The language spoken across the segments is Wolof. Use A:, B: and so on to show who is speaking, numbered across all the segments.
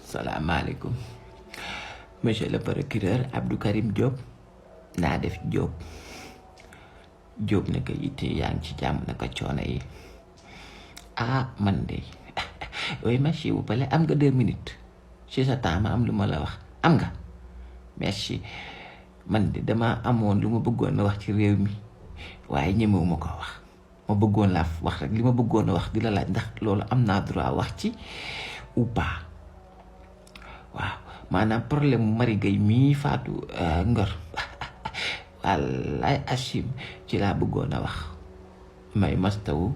A: salaamaaleykum monsieur le procureur Abdou Karim Diop naa def Diop naka yitte yaa ngi ci jàmm naka coono yi man de oui merci vous plaît am nga 2 minutes ci sa temps ma am lu ma la wax am nga merci man de dama amoon lu ma bëggoon a wax ci réew mi waaye ñemewuma ko wax ma bëggoon laa wax rek li ma bëggoon a wax di la laaj ndax loolu am naa droit wax ci ou pas waaw maanaam problème mu Marie Gueye mii faatu Ngor wallaay Achim ci laa bëggoon a wax may mastawu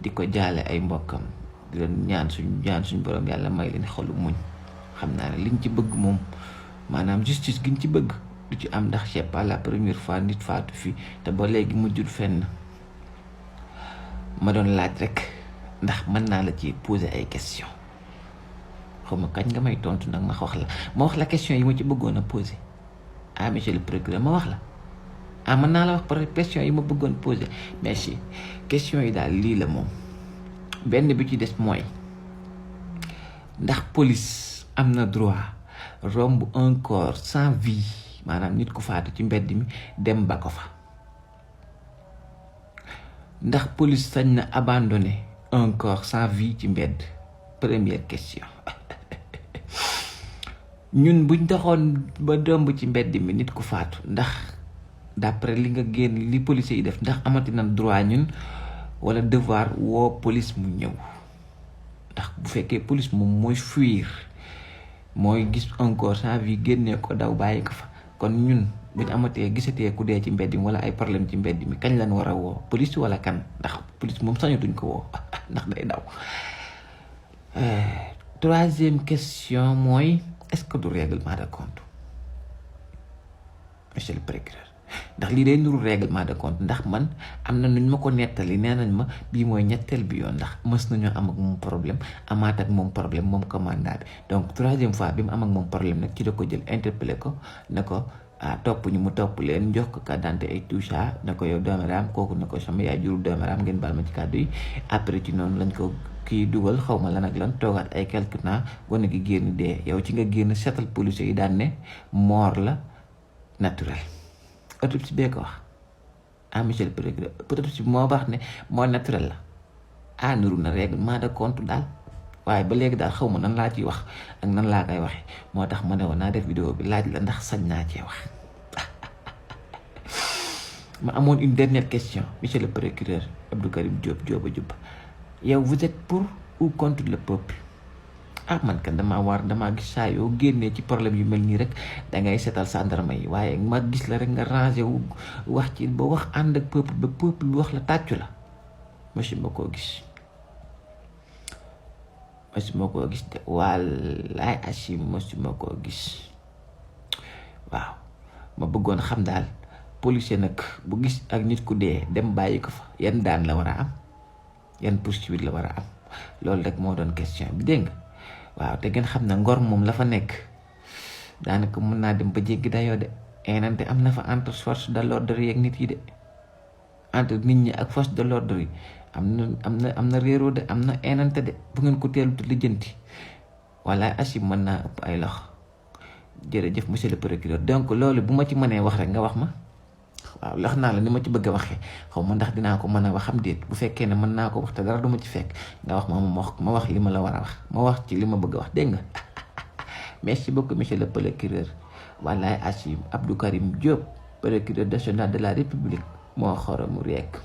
A: di ko jaale ay mbokkam di leen ñaan suñ borom yàlla may leen xolu muñ xam naa ne liñ ci bëgg moom maanaam justice giñ ci bëgg du ci am ndax c'est pas la première fois nit faatu fi te ba léegi mujjul fenn ma doon laaj rek ndax mën naa la ci poser ay questions xaw ma kañ nga may tontu nag ma wax la question yi ma ci bëggoon a poser monsieur le procureur ma wax la mën naa la wax par question yi ma bëggoon poser merci question yi daal lii la moom benn bi ci des mooy ndax police am na droit romb un corps sans vie maanaam nit ku faatu ci mbedd mi dem ba ko fa ndax police sañ na abandonner un corps sans vie ci mbedd première question ñun buñ doxoon ba domb ci mbedd mi nit ku faatu ndax d'après li nga génn li police yi def ndax amati na droit ñun wala devoir woo police mu ñëw ndax bu fekkee police moom mooy fuir mooy gis un corps sans vie génnee ko daw bàyyi ko fa kon ñun buñ amatee gisatee ku dee ci mbedd mi wala ay problème ci mbedd mi kañ lañ war a woo police wala kan ndax police moom sañatuñ ko woo ndax day daw. Troisième question mooy est-ce que du règlement de compte monsieur le procureur ndax lii day nuru règlement de compte ndax man am na nuñ ma ko nettali nee nañ ma bii mooy ñetteel bi yoon ndax mës nañoo am ak moom problème amaat ak moom problème moom commandant bi donc troisième fois bi mu am ak moom problème nag ci la ko jël interpellé ko ne ko topp ñu mu topp leen jox ko carte d'identité ay tout ça ne ko yow doomeraam kooku ne ko sama yaay jurul doomeraam ngeen baal ma ci kàddu yi après ci noonu lañ ko kii dugal xaw ma lan ak lan toogaat ay quelque temps gone gi génn dee yow ci nga génn seetal police yi daan ne mort la naturel autopsie bee ko wax monsieur le procureur autopsie moo wax ne moo naturel la nuru na règlement de compte daal waaye ba léegi daal xaw ma nan laa ciy wax ak nan laa koy waxee moo tax ma ne woon naa def vidéo bi laaj la ndax sañ naa cee wax ma amoon une dernière question monsieur le procureur Abdou Karim Diop yow vous êtes pour ou contre le peuple man kan damaa gis saa yoo génnee ci problème yu mel nii rek da ngay seetal gendarme yi waaye ma gis la rek nga rangé wu wax ci ba wax ànd ak peuple ba peuple bi wax la tàccu la mosuma koo gis de wallaay Achim mosuma koo gis waaw ma bëggoon xam daal policier nag bu gis ak nit ku dee dem bàyyi ko fa yan daan la war a am yan poursuite la war a am loolu rek moo doon question bi dégg nga waaw te ngeen xam ne Ngor moom la fa nekk daanaka mën naa dem ba jéggi dayoo de enante am na fa entre force de l'ordre yi ak nit yi de entre nit ñi ak force de l'ordre yi am na réeroo de am na enante de bu ngeen ko teelut lijjanti wala Achim mën naa ëpp ay lox jërëjëf monsieur le procureur donc loolu bu ma ci mënee wax rek nga wax ma waaw lax naa la ni ma ci bëgg a waxee xaw ma ndax dinaa ko mën a wax xam déet bu fekkee ne mën naa ko wax te dara du ma ci fekk nga wax ma wax li ma la war a wax ma wax ci li ma bëgg a wax dégg nga merci beaucoup monsieur le procureur wallaay Achim Abdou Karim Diop procureur national de la République moo xoromu rekk